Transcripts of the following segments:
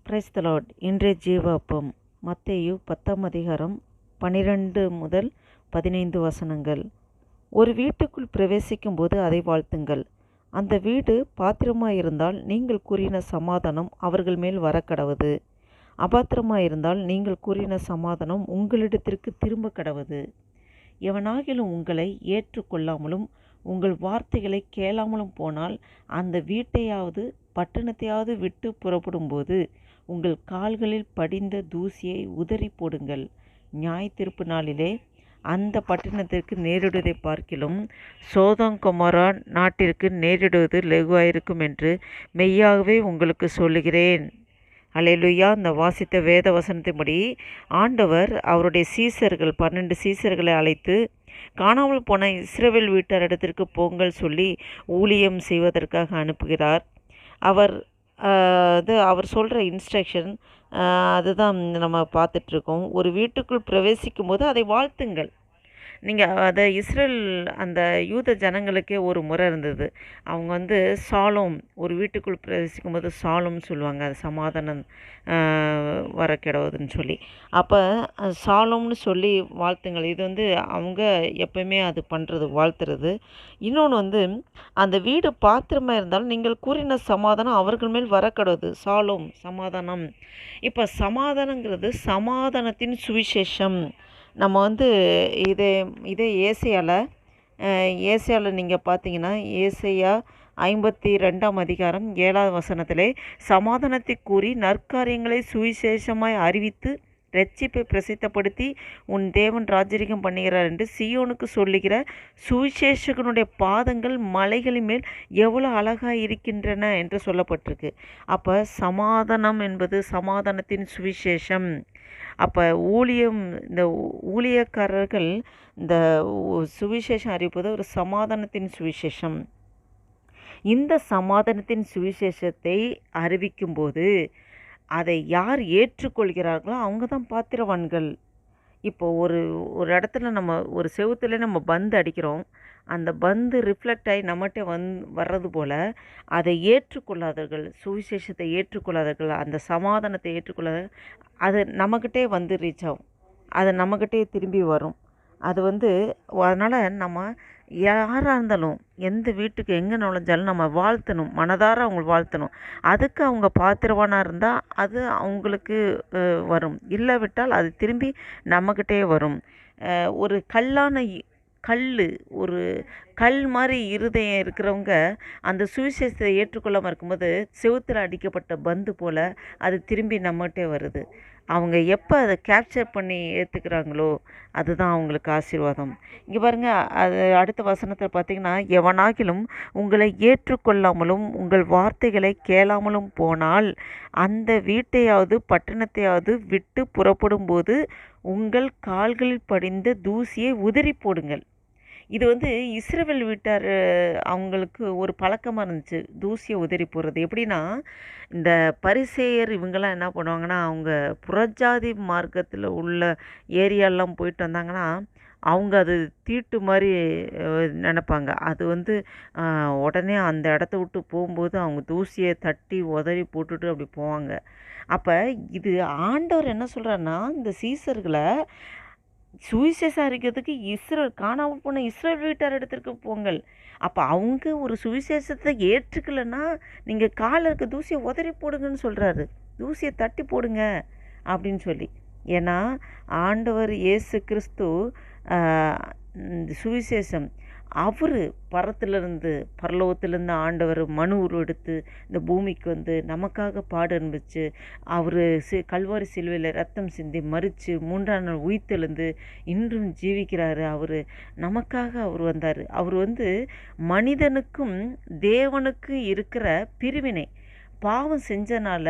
Praise the Lord. இன்றைய ஜீவ அப்பம் மத்தேயு 10ஆம் அதிகாரம் 12 முதல் 15 வசனங்கள். ஒரு வீட்டுக்குள் பிரவேசிக்கும் போது அதை வாழ்த்துங்கள். அந்த வீடு பாத்திரமாயிருந்தால் நீங்கள் கூறின சமாதானம் அவர்கள் மேல் வரக்கடவது. அபாத்திரமாயிருந்தால் நீங்கள் கூறின சமாதானம் உங்களிடத்திற்கு திரும்ப கடவது. எவனாகிலும் உங்களை ஏற்றுக்கொள்ளாமலும் உங்கள் வார்த்தைகளை கேளாமலும் போனால் அந்த வீட்டையாவது பட்டணத்தையாவது விட்டு புறப்படும்போது உங்கள் கால்களில் படிந்த தூசியை உதறி போடுங்கள். நியாய தீர்ப்பு நாளிலே அந்த பட்டணத்திற்கு நேரிடுவதை பார்க்கிலும் சோதோம் கொமோரா நாட்டிற்கு நேரிடுவது லெகுவாயிருக்கும் என்று மெய்யாகவே உங்களுக்கு சொல்லுகிறேன். அல்லேலூயா. இந்த வாசித்த வேத வசனத்தின்படி ஆண்டவர் அவருடைய சீசர்கள் 12 சீசர்களை அழைத்து காணாமல் போன இஸ்ரவேல் வீட்டாரிடத்திற்கு போங்கள் சொல்லி ஊழியம் செய்வதற்காக அனுப்புகிறார். அவர் சொல்கிற இன்ஸ்ட்ரக்ஷன் அதுதான் நம்ம பார்த்துட்ருக்கோம். ஒரு வீட்டுக்குள் பிரவேசிக்கும் போது அதை வாழ்த்துங்கள். நீங்கள் அதை இஸ்ரேல் அந்த யூத ஜனங்களுக்கே ஒரு முறை இருந்தது. அவங்க சாலோம், ஒரு வீட்டுக்குள் பிரவேசிக்கும் போது சாலோம்னு சொல்லுவாங்க, அது சமாதானம் வர கிடவுதுன்னு சொல்லி. அப்போ சாலோம்னு சொல்லி வாழ்த்துங்கள். இது அவங்க எப்பயுமே அது பண்ணுறது, வாழ்த்துறது. இன்னொன்று அந்த வீடு பாத்திரமாக இருந்தாலும் நீங்கள் கூறின சமாதானம் அவர்கள் மேல் வர கிடவுது. சாலோம், சமாதானம். இப்போ சமாதானங்கிறது சமாதானத்தின் சுவிசேஷம். நம்ம இதே ஏசையாவில் நீங்கள் பார்த்தீங்கன்னா ஏசையா 52ஆம் அதிகாரம் 7ஆவது வசனத்திலே சமாதானத்தை கூறி நற்காரியங்களை சுவிசேஷமாய் அறிவித்து இரட்சிப்பை பிரசித்தப்படுத்தி உன் தேவன் ராஜரிகம் பண்ணுகிறார் என்று சீயோனுக்கு சொல்லுகிற சுவிசேஷகனுடைய பாதங்கள் மலைகளின் மேல் எவ்வளோ அழகாக இருக்கின்றன என்று சொல்லப்பட்டிருக்கு. அப்போ சமாதானம் என்பது சமாதானத்தின் சுவிசேஷம். அப்போ இந்த ஊழியக்காரர்கள் இந்த சுவிசேஷம் அறிவிப்பது ஒரு சமாதானத்தின் சுவிசேஷம். இந்த சமாதானத்தின் சுவிசேஷத்தை அறிவிக்கும்போது அதை யார் ஏற்றுக்கொள்கிறார்களோ அவங்க தான் பாத்திரவான்கள். இப்போ ஒரு இடத்துல நம்ம ஒரு செவுத்துல நம்ம பந்து அடிக்கிறோம், அந்த பந்து ரிஃப்ளெக்ட் ஆகி நம்மகிட்ட வர்றது போல் அதை ஏற்றுக்கொள்ளாதவர்கள், சுவிசேஷத்தை ஏற்றுக்கொள்ளாதவர்கள், அந்த சமாதானத்தை ஏற்றுக்கொள்ளாத அது நம்மக்கிட்டே ரீச் ஆகும், அது நம்மக்கிட்டே திரும்பி வரும். அது அதனால் நம்ம யாராக இருந்தாலும் எந்த வீட்டுக்கு எங்கே நுழைஞ்சாலும் நம்ம வாழ்த்தணும், மனதார அவங்க வாழ்த்தணும். அதுக்கு அவங்க பாத்திரவானாக இருந்தால் அது அவங்களுக்கு வரும், இல்லாவிட்டால் அது திரும்பி நம்மக்கிட்டே வரும். ஒரு ஒரு கல் மாதிரி இருதயம் இருக்கிறவங்க அந்த சுவிசேஷத்தை ஏற்றுக்கொள்ளாமல் இருக்கும்போது செவுத்தில் அடிக்கப்பட்ட பந்து போல் அது திரும்பி நம்மகிட்டே வருது. அவங்க எப்போ அதை கேப்சர் பண்ணி ஏற்றுக்கிறாங்களோ அதுதான் அவங்களுக்கு ஆசீர்வாதம். இங்கே பாருங்கள், அது அடுத்த வசனத்தில் பார்த்திங்கன்னா, எவனாகிலும் உங்களை ஏற்றுக்கொள்ளாமலும் உங்கள் வார்த்தைகளை கேளாமலும் போனால் அந்த வீட்டையாவது பட்டணத்தையாவது விட்டு புறப்படும்போது உங்கள் கால்களில் படிந்த தூசியை உதறி போடுங்கள். இது இஸ்ரவேல் வீட்டார் அவங்களுக்கு ஒரு பழக்கமாக இருந்துச்சு, தூசியை உதறி போடுறது. எப்படின்னா, இந்த பரிசேயர் இவங்கெல்லாம் என்ன பண்ணுவாங்கன்னா, அவங்க புறஜாதி மார்க்கத்தில் உள்ள ஏரியாலாம் போயிட்டு வந்தாங்கன்னா அவங்க அது தீட்டு மாதிரி நினப்பாங்க. அது உடனே அந்த இடத்த விட்டு போகும்போது அவங்க தூசியை தட்டி உதறி போட்டுட்டு அப்படி போவாங்க. அப்போ இது ஆண்டவர் என்ன சொல்கிறாருன்னா, இந்த சீசர்களை சுவிசேஷம் அறிக்கிறதுக்கு காணாமல் போன இஸ்ரேல் வீட்டார் இடத்திற்கு போங்கள். அப்போ அவங்க ஒரு சுவிசேஷத்தை ஏற்றுக்கலைன்னா நீங்கள் காலில் இருக்க தூசியை உதறி போடுங்கன்னு சொல்கிறாரு. தூசியை தட்டி போடுங்க அப்படின்னு சொல்லி. ஏன்னா ஆண்டவர் இயேசு கிறிஸ்து சுவிசேஷம் அவர் பரலோகத்திலேருந்து ஆண்டவர் மனு உருவெடுத்து இந்த பூமிக்கு நமக்காக பாடு அனுபவிச்சு அவர் கல்வாரி சிலுவையில் ரத்தம் சிந்தி மறித்து 3ஆம் நாள் உயிர்த்தெழுந்து இன்றும் ஜீவிக்கிறாரு. நமக்காக அவர் வந்தார். அவர் மனிதனுக்கும் தேவனுக்கு இருக்கிற பிரிவினை, பாவம் செஞ்சனால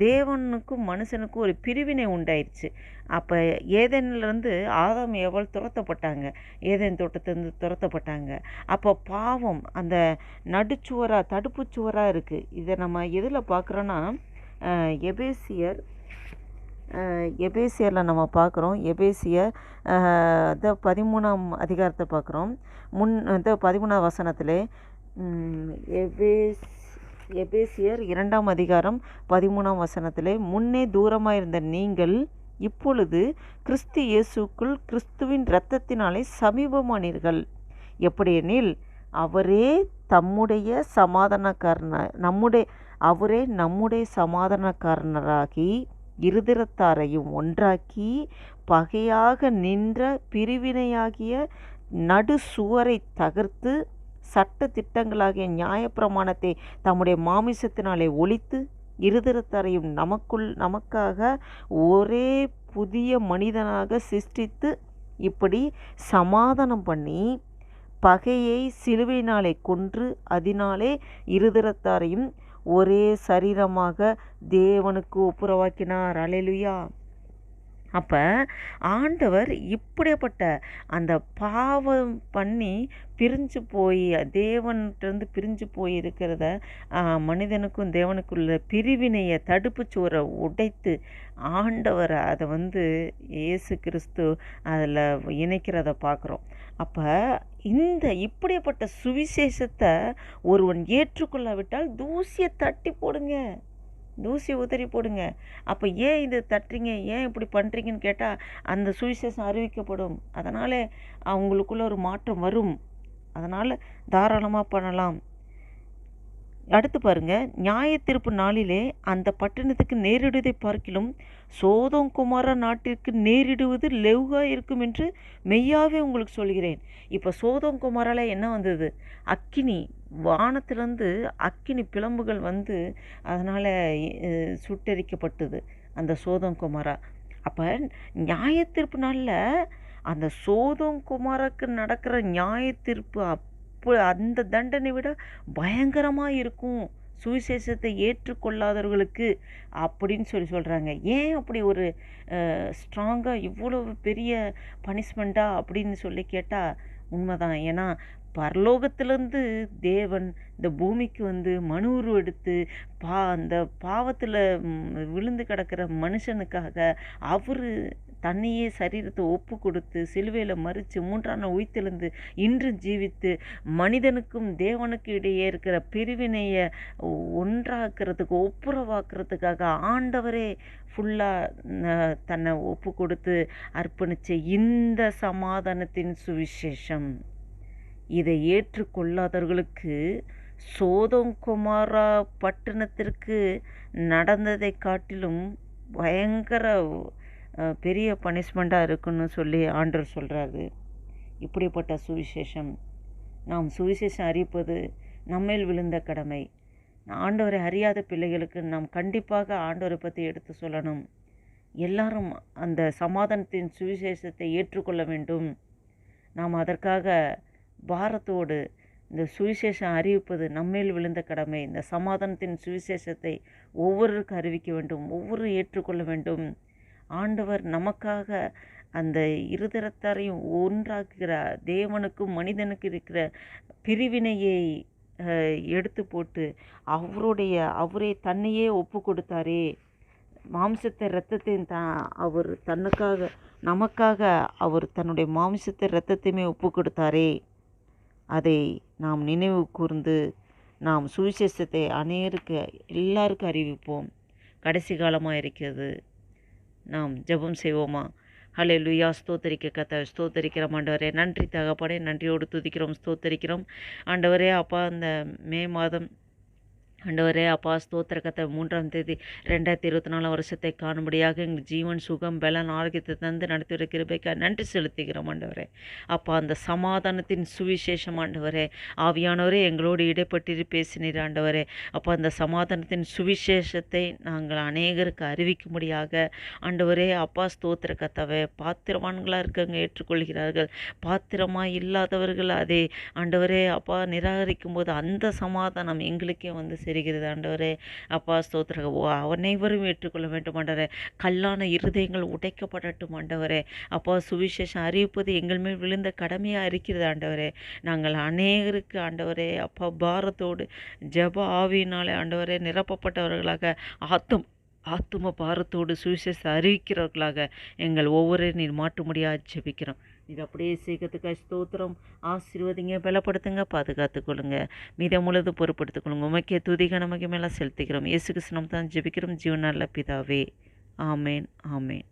தேவனுக்கும் மனுஷனுக்கும் ஒரு பிரிவினை உண்டாயிடுச்சு. அப்போ ஏதேனிலிருந்து ஆதாம் ஏவாள் துரத்தப்பட்டாங்க, ஏதேன் தோட்டத்திலேருந்து துரத்தப்பட்டாங்க. அப்போ பாவம் அந்த தடுப்பு சுவராக இருக்குது. இதை நம்ம எதில் பார்க்குறோன்னா எபேசியரில் நம்ம பார்க்குறோம். எபேசியர் 13ஆம் அதிகாரத்தை பார்க்குறோம். 13ஆம் வசனத்திலே எபேசியர் 2ஆம் அதிகாரம் 13ஆம் வசனத்திலே, முன்னே தூரமாயிருந்த நீங்கள் இப்பொழுது கிறிஸ்து இயேசுக்குள் கிறிஸ்துவின் இரத்தத்தினாலே சமீபமானீர்கள். எப்படியெனில் அவரே நம்முடைய சமாதானக்காரனராகி இருதரத்தாரையும் ஒன்றாக்கி பகையாக நின்ற பிரிவினையாகிய நடு சுவரை தகர்த்து சட்ட திட்டங்களாகிய நியாயப்பிரமாணத்தை தம்முடைய மாமிசத்தினாலே ஒழித்து இருதரத்தாரையும் நமக்காக ஒரே புதிய மனிதனாக சிருஷ்டித்து இப்படி சமாதானம் பண்ணி பகையை சிலுவையினாலே கொன்று அதனாலே இருதரத்தாரையும் ஒரே சரீரமாக தேவனுக்கு ஒப்புரவாக்கினார். அல்லேலூயா. அப்போ ஆண்டவர் இப்படிப்பட்ட அந்த பாவம் பண்ணி பிரிஞ்சு போய் தேவன்கிட்டருந்து பிரிஞ்சு போய் இருக்கிறத மனிதனுக்கும் தேவனுக்குள்ள பிரிவினையை தடுப்பு சுவரை உடைத்து ஆண்டவர் அதை இயேசு கிறிஸ்து அதில் இணைக்கிறத பார்க்குறோம். அப்போ இப்படிப்பட்ட சுவிசேஷத்தை ஒருவன் ஏற்றுக்கொள்ளாவிட்டால் தூசியை தட்டி போடுங்க, தூசி உதறி போடுங்க. அப்போ ஏன் இது தட்டுறீங்க, ஏன் இப்படி பண்ணுறீங்கன்னு கேட்டால் அந்த சுவிசேஷம் அறிவிக்கப்படும். அதனால் அவங்களுக்குள்ள ஒரு மாற்றம் வரும். அதனால் தாராளமாக பண்ணலாம். அடுத்து பாருங்க, நியாய தீர்ப்பு நாளிலே அந்த பட்டணத்துக்கு நேரிடுவதை பார்க்கிலும் சோதோம் குமாரா நாட்டிற்கு நேரிடுவது லெவ்கா இருக்கும் என்று மெய்யாவே உங்களுக்கு சொல்கிறேன். இப்போ சோதோம் குமாரால என்ன வந்தது? அக்கினி, வானத்திலிருந்து அக்கினி பிளம்புகள் அதனால் சுட்டெரிக்கப்பட்டது அந்த சோதோம் குமாரா. அப்போ நியாய தீர்ப்பு நாளில் அந்த சோதோம் குமாராக்கு நடக்கிற நியாய தீர்ப்பு அந்த தண்டனை விட பயங்கரமாக இருக்கும் சுவிசேஷத்தை ஏற்றுக்கொள்ளாதவர்களுக்கு அப்படின்னு சொல்கிறாங்க. ஏன் அப்படி ஒரு ஸ்ட்ராங்காக இவ்வளவு பெரிய பனிஷ்மெண்ட்டாக அப்படின்னு சொல்லி கேட்டால் உண்மைதான். ஏன்னா பரலோகத்திலேருந்து தேவன் இந்த பூமிக்கு மனு உருவெடுத்து அந்த பாவத்தில் விழுந்து கிடக்கிற மனுஷனுக்காக அவர் தன்னையே சரீரத்தை ஒப்பு கொடுத்து சிலுவையில் மறித்து 3ஆம் நாள் உயிர்த்தெழுந்து இன்றும் ஜீவித்து மனிதனுக்கும் தேவனுக்கு இடையே இருக்கிற பிரிவினையை ஒன்றாக்குறதுக்கு ஒப்புரவாக்குறதுக்காக ஆண்டவரே ஃபுல்லாக தன்னை ஒப்பு கொடுத்து அர்ப்பணித்த இந்த சமாதானத்தின் சுவிசேஷம், இதை ஏற்றுக்கொள்ளாதவர்களுக்கு சோதோம் குமாரா பட்டணத்திற்கு நடந்ததை காட்டிலும் பயங்கர பெரிய பனிஷ்மெண்ட்டாக இருக்குன்னு சொல்லி ஆண்டவர் சொல்கிறாரு. இப்படிப்பட்ட சுவிசேஷம், நாம் சுவிசேஷம் அறிவிப்பது நம்மேல் விழுந்த கடமை. ஆண்டவரை அறியாத பிள்ளைகளுக்கு நாம் கண்டிப்பாக ஆண்டவரை பற்றி எடுத்து சொல்லணும். எல்லாரும் அந்த சமாதானத்தின் சுவிசேஷத்தை ஏற்றுக்கொள்ள வேண்டும். நாம் அதற்காக பாரத்தோடு இந்த சுவிசேஷம் அறிவிப்பது நம்மேல் விழுந்த கடமை. இந்த சமாதானத்தின் சுவிசேஷத்தை ஒவ்வொருவருக்கும் அறிவிக்க வேண்டும், ஒவ்வொரு ஏற்றுக்கொள்ள வேண்டும். ஆண்டவர் நமக்காக அந்த இருதரத்தாரையும் ஒன்றாக்குகிற தேவனுக்கும் மனிதனுக்கு இருக்கிற பிரிவினையை எடுத்து போட்டு அவரே தன்னையே ஒப்பு கொடுத்தாரே. மாம்சத்தை இரத்தத்தையும் அவர் நமக்காக அவர் தன்னுடைய மாம்சத்தை இரத்தத்தையுமே ஒப்பு கொடுத்தாரே. அதை நாம் நினைவு கூர்ந்து நாம் சுவிசேஷத்தை எல்லாருக்கும் அறிவிப்போம். கடைசி காலமாக இருக்கிறது. நாம் ஜெபம் செய்வோமா? ஹல்லேலூயா. ஸ்தோத்தரிக்க கர்த்தாவே, ஸ்தோத்தரிக்கிறோம் ஆண்டவரே. நன்றி தகப்பனே, நன்றியோடு துதிக்கிறோம், ஸ்தோத்தரிக்கிறோம் ஆண்டவரே. அப்பா, அந்த மே மாதம் ஆண்டவரே அப்பா ஸ்தோத்திர கர்த்தாவே, 3ஆம் தேதி 2024 வருஷத்தை காணும்படியாக எங்கள் ஜீவன் சுகம் பலன் ஆரோக்கியத்தை தந்து நடத்தி கிருபைக்கு நன்றி செலுத்துகிறோம் ஆண்டவரே. அப்பா, அந்த சமாதானத்தின் சுவிசேஷம் ஆண்டவரே, ஆவியானவரே எங்களோடு இடைப்பட்டு பேசினீர் ஆண்டவரே. அப்பா, அந்த சமாதானத்தின் சுவிசேஷத்தை நாங்கள் அநேகருக்கு அறிவிக்கும்படியாக ஆண்டவரே அப்பா ஸ்தோத்திர கர்த்தாவே, பாத்திரவான்களாக இருக்கவங்க ஏற்றுக்கொள்கிறார்கள், பாத்திரமாக இல்லாதவர்கள் அதை ஆண்டவரே அப்பா நிராகரிக்கும் போது அந்த சமாதானம் எங்களுக்கே தெரிகிறது ஆண்டவரே. அப்பா ஸ்தோத்திர, அனைவரும் ஏற்றுக்கொள்ள வேண்டும் ஆண்டவரே. கல்லான இருதயங்கள் உடைக்கப்படட்டும் ஆண்டவரே. அப்பா, சுவிசேஷம் அறிவிப்பது எங்கள் மேல் விழுந்த கடமையாக இருக்கிறது ஆண்டவரே. நாங்கள் அநேகருக்கு ஆண்டவரே அப்பா பாரத்தோடு ஜெப ஆவியினாலே ஆண்டவரே நிரப்பப்பட்டவர்களாக ஆத்தும பாரத்தோடு சுவிசேஷத்தை அறிவிக்கிறவர்களாக எங்கள் ஒவ்வொரு நீர் மாற்றும்படியாக ஜெபிக்கிறோம். இது அப்படியே செய்கிறதுக்காக ஸ்தோத்திரம். ஆசீர்வதிங்க, பலப்படுத்துங்க, பாதுகாத்துக்கொள்ளுங்க. மீதம் முழுது பொறுப்படுத்திக்கொள்ளுங்க. உமக்கே துதிக நமக்கு மேலே செலுத்துகிறோம். இயேசு கிறிஸ்து நாமத்தில் தான் ஜெபிக்கிறோம் ஜீவன் நல்ல பிதாவே. ஆமேன், ஆமேன்.